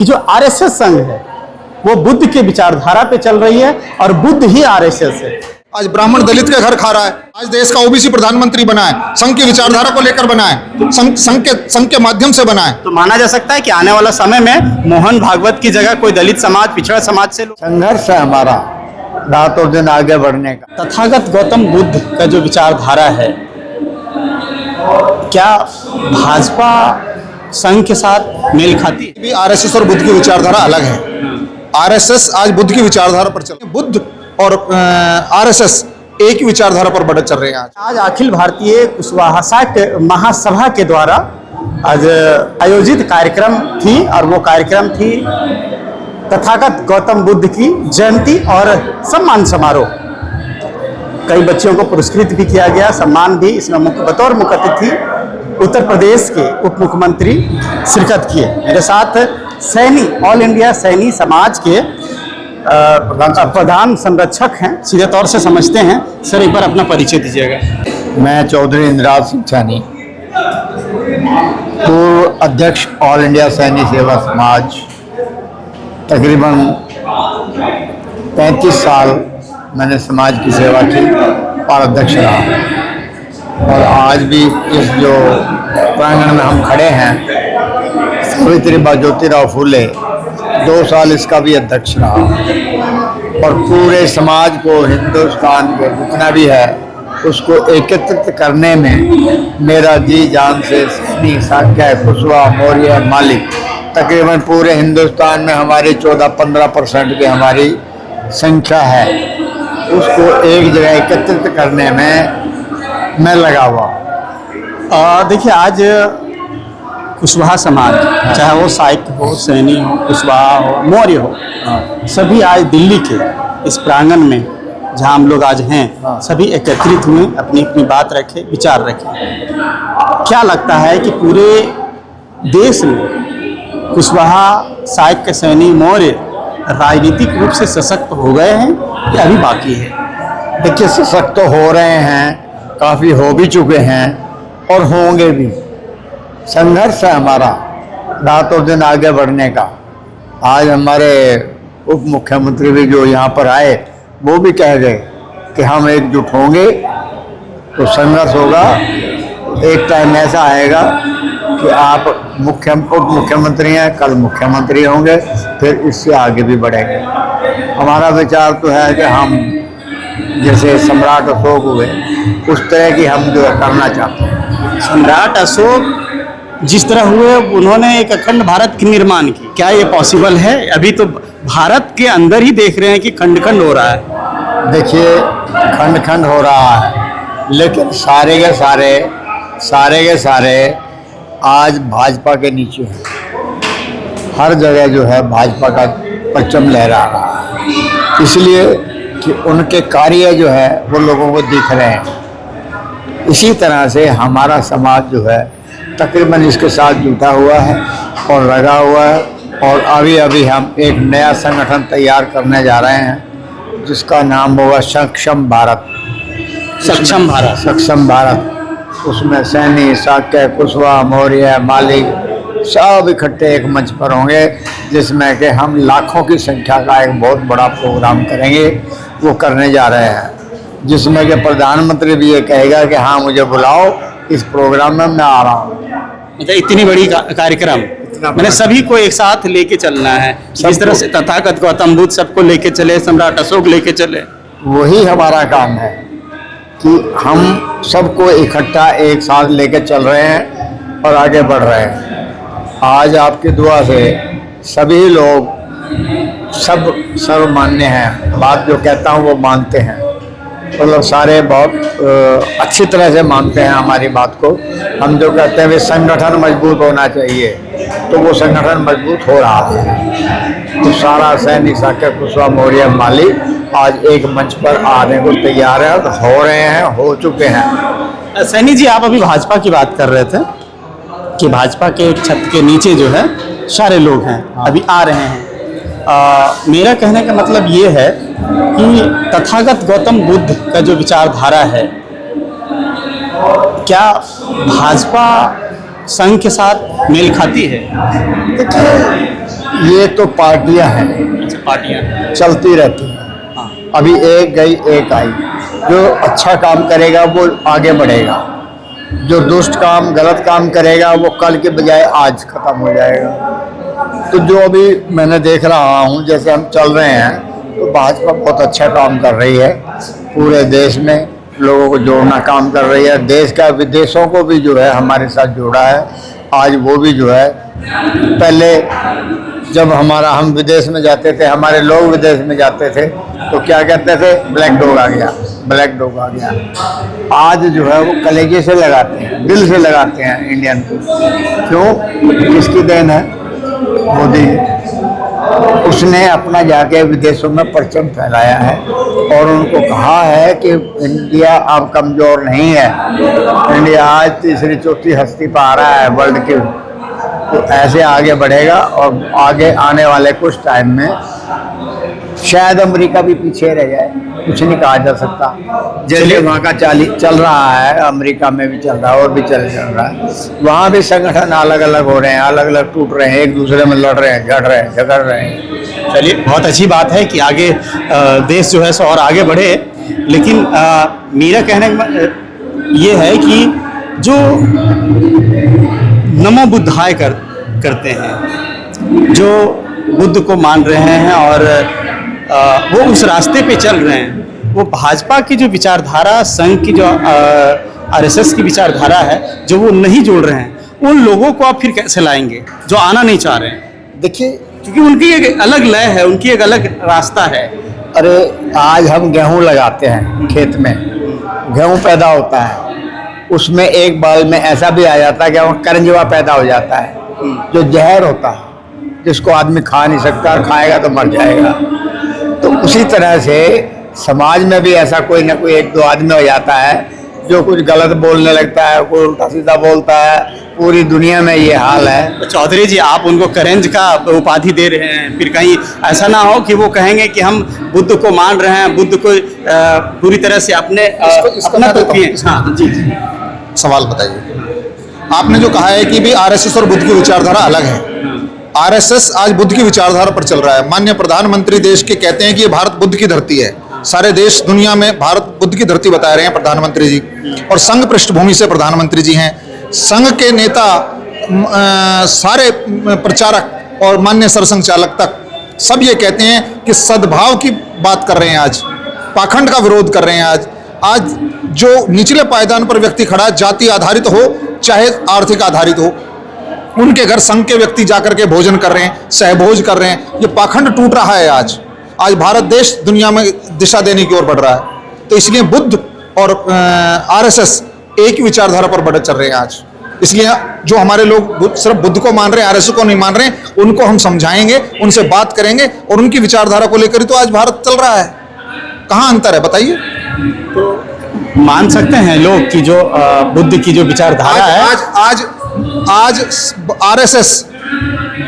कि जो आरएसएस संघ है वो बुद्ध के विचारधारा पे चल रही है और बुद्ध ही आरएसएस है। आज ब्राह्मण दलित के घर खा रहा है, आज देश का ओबीसी प्रधानमंत्री बना है, संघ की विचारधारा को लेकर बना है, संघ के माध्यम से बना है। तो माना जा सकता है कि आने वाला समय में मोहन भागवत की जगह कोई दलित समाज, पिछड़ा समाज से संघर्ष है हमारा रात और दिन आगे बढ़ने का। तथागत गौतम बुद्ध का जो विचारधारा है, क्या भाजपा संघ के साथ मेल खाती है? आरएसएस और बुद्ध की विचारधारा अलग है। आरएसएस आज बुद्ध की विचारधारा पर चल रही है, बुद्ध और आरएसएस एक ही विचारधारा पर बढ़ चल रहे हैं। आज अखिल भारतीय कुशवाहा महासभा के द्वारा आज आयोजित कार्यक्रम थी और वो कार्यक्रम थी तथागत गौतम बुद्ध की जयंती और सम्मान समारोह। कई बच्चों को पुरस्कृत भी किया गया, सम्मान भी। इसमें बतौर मुख्य अतिथि उत्तर प्रदेश के उप मुख्यमंत्री शिरकत किए। मेरे साथ सैनी, ऑल इंडिया सैनी समाज के प्रधान संरक्षक हैं, सीधे तौर से समझते हैं। सर, एक बार अपना परिचय दीजिएगा। मैं चौधरी इंद्राज सिंह सैनी, पूर्व अध्यक्ष ऑल इंडिया सैनी सेवा समाज। तकरीबन 35 साल मैंने समाज की सेवा की और अध्यक्ष रहा। और आज भी इस जो प्रांगण में हम खड़े हैं, सावित्रीबाई ज्योतिराव फूले 2 साल इसका भी अध्यक्ष रहा। और पूरे समाज को, हिंदुस्तान को जितना भी है उसको एकत्रित करने में मेरा जी जान से सैनी, साक्य, कुशवाहा, मौर्य, माली, तकरीबन पूरे हिंदुस्तान में हमारी 14-15% की हमारी संख्या है, उसको एक जगह एकत्रित करने में मैं लगा हुआ। देखिए, आज कुशवाहा समाज, चाहे वो साहित्य हो, सैनी हो, कुशवाहा हो, मौर्य हो, सभी आज दिल्ली के इस प्रांगण में जहाँ हम लोग आज हैं, सभी एकत्रित हुए, अपनी अपनी बात रखे, विचार रखे। क्या लगता है कि पूरे देश में कुशवाहा, साहित्य, सैनी, मौर्य राजनीतिक रूप से सशक्त हो गए हैं या अभी बाकी है? देखिए, सशक्त तो हो रहे हैं, काफ़ी हो भी चुके हैं और होंगे भी। संघर्ष है हमारा रात और दिन आगे बढ़ने का। आज हमारे उप मुख्यमंत्री भी जो यहाँ पर आए, वो भी कह गए कि हम एकजुट होंगे तो संघर्ष होगा। एक टाइम ऐसा आएगा कि आप उप मुख्यमंत्री हैं, कल मुख्यमंत्री होंगे, फिर इससे आगे भी बढ़ेंगे। हमारा विचार तो है कि हम जैसे सम्राट अशोक हुए, उस तरह की हम जो करना चाहते हैं। सम्राट अशोक जिस तरह हुए, उन्होंने एक अखंड भारत की निर्माण की। क्या ये पॉसिबल है? अभी तो भारत के अंदर ही देख रहे हैं कि खंड खंड हो रहा है। देखिए, खंड खंड हो रहा है, लेकिन सारे के सारे आज भाजपा के नीचे हैं। हर जगह जो है भाजपा का परचम लहरा रहा है, इसलिए कि उनके कार्य जो है वो लोगों को दिख रहे हैं। इसी तरह से हमारा समाज जो है तकरीबन इसके साथ जुटा हुआ है और लगा हुआ है। और अभी हम एक नया संगठन तैयार करने जा रहे हैं, जिसका नाम होगा सक्षम भारत। सक्षम भारत। उसमें सैनी, साक्य, कुशवाहा, मौर्य, माली सब इकट्ठे एक मंच पर होंगे, जिसमें कि हम लाखों की संख्या का एक बहुत बड़ा प्रोग्राम करेंगे। वो करने जा रहे हैं, जिसमें कि प्रधानमंत्री भी ये कहेगा कि हाँ, मुझे बुलाओ, इस प्रोग्राम में मैं आ रहा हूँ। मतलब इतनी बड़ी कार्यक्रम, मैंने सभी को एक साथ लेके चलना है। जिस तरह से तथागत गौतम बुद्ध सबको लेके चले, सम्राट अशोक लेके चले, वही हमारा काम है कि हम सबको इकट्ठा एक साथ लेके चल रहे हैं और आगे बढ़ रहे हैं। आज आपकी दुआ से सभी लोग सब सर्वमान्य हैं, बात जो कहता हूँ वो मानते हैं। मतलब सारे बहुत अच्छी तरह से मानते हैं हमारी बात को। हम जो कहते हैं वे संगठन मजबूत होना चाहिए, तो वो संगठन मजबूत हो रहा है। तो सारा सैनिक, साक्य, कुशवाहा, मौर्य, माली आज एक मंच पर आने को तैयार है, तो हो रहे हैं, हो चुके हैं। सैनी जी, आप अभी भाजपा की बात कर रहे थे कि भाजपा के छत के नीचे जो है सारे लोग हैं, अभी आ रहे हैं। मेरा कहने का मतलब ये है कि तथागत गौतम बुद्ध का जो विचारधारा है, क्या भाजपा संघ के साथ मेल खाती है? देखिए, ये तो पार्टियां हैं, पार्टियां। चलती रहती हैं। हाँ। अभी एक गई एक आई। जो अच्छा काम करेगा वो आगे बढ़ेगा, जो दुष्ट काम गलत काम करेगा वो कल के बजाय आज खत्म हो जाएगा। तो जो अभी मैंने देख रहा हूँ, जैसे हम चल रहे हैं, तो भाजपा बहुत अच्छा काम कर रही है, पूरे देश में लोगों को जोड़ना काम कर रही है। देश का विदेशों को भी जो है हमारे साथ जोड़ा है। आज वो भी जो है, पहले जब हम विदेश में जाते थे, हमारे लोग विदेश में जाते थे, तो क्या कहते थे, ब्लैक डॉग आ गया, ब्लैक डॉग आ गया। आज जो है वो कलेजे से लगाते हैं, दिल से लगाते हैं इंडियन को। क्यों? किसकी देन है? मोदी। उसने अपना जाके विदेशों में परचम फैलाया है और उनको कहा है कि इंडिया अब कमज़ोर नहीं है, इंडिया आज तीसरी चौथी हस्ती पर आ रहा है वर्ल्ड की। तो ऐसे आगे बढ़ेगा और आगे आने वाले कुछ टाइम में शायद अमेरिका भी पीछे रह जाए, कुछ नहीं कहा जा सकता। जैसे वहाँ का चल रहा है, अमेरिका में भी चल रहा है और भी चल रहा है। वहाँ भी संगठन अलग अलग हो रहे हैं, अलग अलग टूट रहे हैं, एक दूसरे में लड़ रहे हैं, झगड़ रहे हैं। चलिए, बहुत अच्छी बात है कि आगे देश जो है सो और आगे बढ़े। लेकिन मेरा कहने का ये है कि जो नमो बुद्धाय करते हैं, जो बुद्ध को मान रहे हैं और वो उस रास्ते पे चल रहे हैं, वो भाजपा की जो विचारधारा, संघ की जो आरएसएस की विचारधारा है, जो वो नहीं जोड़ रहे हैं, उन लोगों को आप फिर कैसे लाएंगे जो आना नहीं चाह रहे हैं? देखिए, क्योंकि उनकी एक अलग लय है, उनकी एक अलग रास्ता है। अरे आज हम गेहूं लगाते हैं, खेत में गेहूं पैदा होता है, उसमें एक बाल में ऐसा भी आ जाता है कि वो करंजवा पैदा हो जाता है, जो जहर होता है, जिसको आदमी खा नहीं सकता, खाएगा तो मर जाएगा। तो उसी तरह से समाज में भी ऐसा कोई ना कोई एक दो आदमी हो जाता है जो कुछ गलत बोलने लगता है, कोई उल्टा सीधा बोलता है। पूरी दुनिया में ये हाल है। चौधरी जी, आप उनको करेंज का उपाधि दे रहे हैं, फिर कहीं ऐसा ना हो कि वो कहेंगे कि हम बुद्ध को मान रहे हैं, बुद्ध को पूरी तरह से अपने अपना तो किए। हाँ जी, सवाल बताइए। आपने जो कहा है कि भी आरएसएस और बुद्ध की विचारधारा अलग है, आरएसएस आज बुद्ध की विचारधारा पर चल रहा है। माननीय प्रधानमंत्री देश के कहते हैं कि ये भारत बुद्ध की धरती है, सारे देश दुनिया में भारत बुद्ध की धरती बता रहे हैं प्रधानमंत्री जी, और संघ पृष्ठभूमि से प्रधानमंत्री जी हैं। संघ के नेता, सारे प्रचारक और माननीय सरसंघचालक तक सब ये कहते हैं कि सद्भाव की बात कर रहे हैं, आज पाखंड का विरोध कर रहे हैं। आज जो निचले पायदान पर व्यक्ति खड़ा है, जाति आधारित हो चाहे आर्थिक आधारित हो, उनके घर संघ के व्यक्ति जाकर के भोजन कर रहे हैं, सहभोज कर रहे हैं। ये पाखंड टूट रहा है। आज भारत देश दुनिया में दिशा देने की ओर बढ़ रहा है। तो इसलिए बुद्ध और आरएसएस एक ही विचारधारा पर बढ़ चल रहे हैं आज। इसलिए जो हमारे लोग सिर्फ बुद्ध को मान रहे हैं, आरएसएस को नहीं मान रहे हैं, उनको हम समझाएंगे, उनसे बात करेंगे और उनकी विचारधारा को लेकर ही तो आज भारत चल रहा है। कहाँ अंतर है बताइए? तो मान सकते हैं लोग कि जो बुद्ध की जो विचारधारा है, आज आरएसएस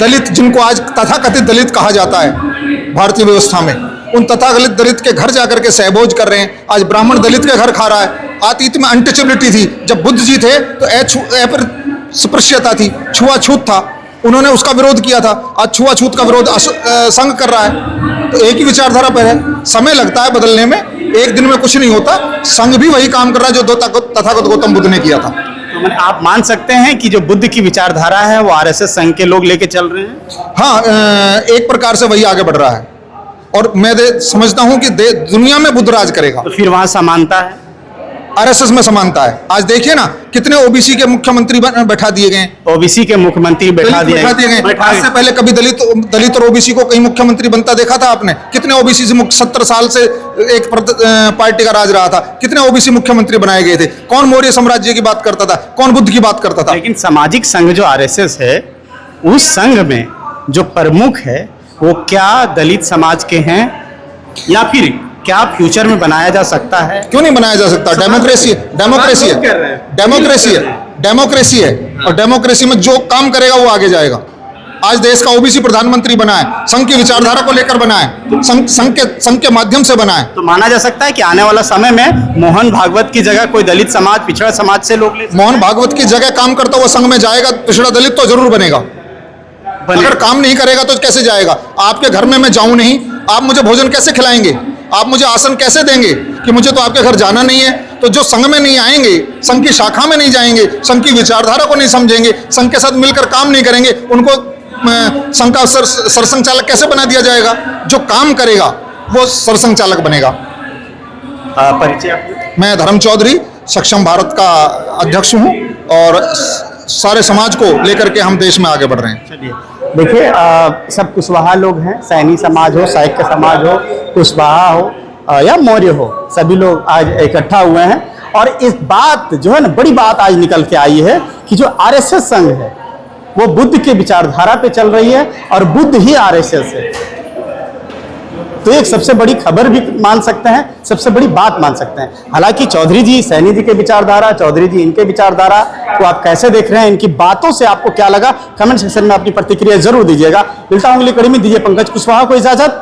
दलित, जिनको आज तथाकथित दलित कहा जाता है भारतीय व्यवस्था में, उन तथाकथित दलित के घर जाकर के सहभोज कर रहे हैं। आज ब्राह्मण दलित के घर खा रहा है। अतीत में अनटचेबिलिटी थी, जब बुद्ध जी थे तो अस्पृश्यता थी, छुआछूत था, उन्होंने उसका विरोध किया था। आज छुआछूत का विरोध संघ कर रहा है। तो एक ही विचारधारा पर है, समय लगता है बदलने में, एक दिन में कुछ नहीं होता। संघ भी वही काम कर रहा है जो तथागत गौतम बुद्ध ने किया था। तो आप मान सकते हैं कि जो बुद्ध की विचारधारा है वो आरएसएस संघ के लोग लेके चल रहे हैं? हाँ, एक प्रकार से वही आगे बढ़ रहा है और मैं समझता हूं कि दुनिया में बुद्ध राज करेगा। तो फिर वहां समानता है, आरएसएस में समानता है। आज देखिए ना, कितने ओबीसी के मुख्यमंत्री बैठा दिए गए, ओबीसी के मुख्यमंत्री बैठा दिए गए। आज से पहले कभी दलित और ओबीसी को कहीं मुख्यमंत्री बनता देखा था आपने? कितने ओबीसी से 70 साल से एक पार्टी का राज रहा था, कितने ओबीसी मुख्यमंत्री बनाए गए थे? कौन मौर्य साम्राज्य की बात करता था, कौन बुद्ध की बात करता था? लेकिन सामाजिक संघ जो आरएसएस है, उस संघ में जो प्रमुख है वो क्या दलित समाज के हैं, या फिर क्या फ्यूचर में बनाया जा सकता है? क्यों नहीं बनाया जा सकता? डेमोक्रेसी है और डेमोक्रेसी में जो काम करेगा वो आगे जाएगा। आज देश का ओबीसी प्रधानमंत्री बना है, संघ की विचारधारा को लेकर बना है, संघ के माध्यम से बना है। तो माना जा सकता है कि आने वाला समय में मोहन भागवत की जगह कोई दलित समाज, पिछड़ा समाज से लोग ले। मोहन भागवत की जगह काम करता हुआ संघ में जाएगा, पिछड़ा दलित तो जरूर बनेगा। अगर काम नहीं करेगा तो कैसे जाएगा? आपके घर में मैं जाऊं नहीं, आप मुझे भोजन कैसे खिलाएंगे? आप मुझे आसन कैसे देंगे कि मुझे तो आपके घर जाना नहीं है? तो जो संघ में नहीं आएंगे, संघ की शाखा में नहीं जाएंगे, संघ की विचारधारा को नहीं समझेंगे, संघ के साथ मिलकर काम नहीं करेंगे, उनको संघ का सरसंघ चालक कैसे बना दिया जाएगा? जो काम करेगा वो सरसंघ चालक बनेगा। परिचय आपका? मैं धर्म चौधरी सक्षम भारत का अध्यक्ष हूँ और सारे समाज को लेकर के हम देश में आगे बढ़ रहे हैं। चलिए देखिए, सब कुशवाहा लोग हैं, सैनी समाज हो, साहित्य समाज हो, कुशवाहा हो या मौर्य हो, सभी लोग आज इकट्ठा हुए हैं। और इस बात जो है ना, बड़ी बात आज निकल के आई है कि जो आरएसएस संघ है वो बुद्ध के विचारधारा पे चल रही है और बुद्ध ही आरएसएस है। तो एक सबसे बड़ी खबर भी मान सकते हैं, सबसे बड़ी बात मान सकते हैं। हालांकि चौधरी जी, सैनी जी के विचारधारा, चौधरी जी इनके विचारधारा को आप कैसे देख रहे हैं, इनकी बातों से आपको क्या लगा, कमेंट सेक्शन में अपनी प्रतिक्रिया जरूर दीजिएगा। मिलता हूं अगली कड़ी में, दीजिए पंकज कुशवाहा को इजाजत।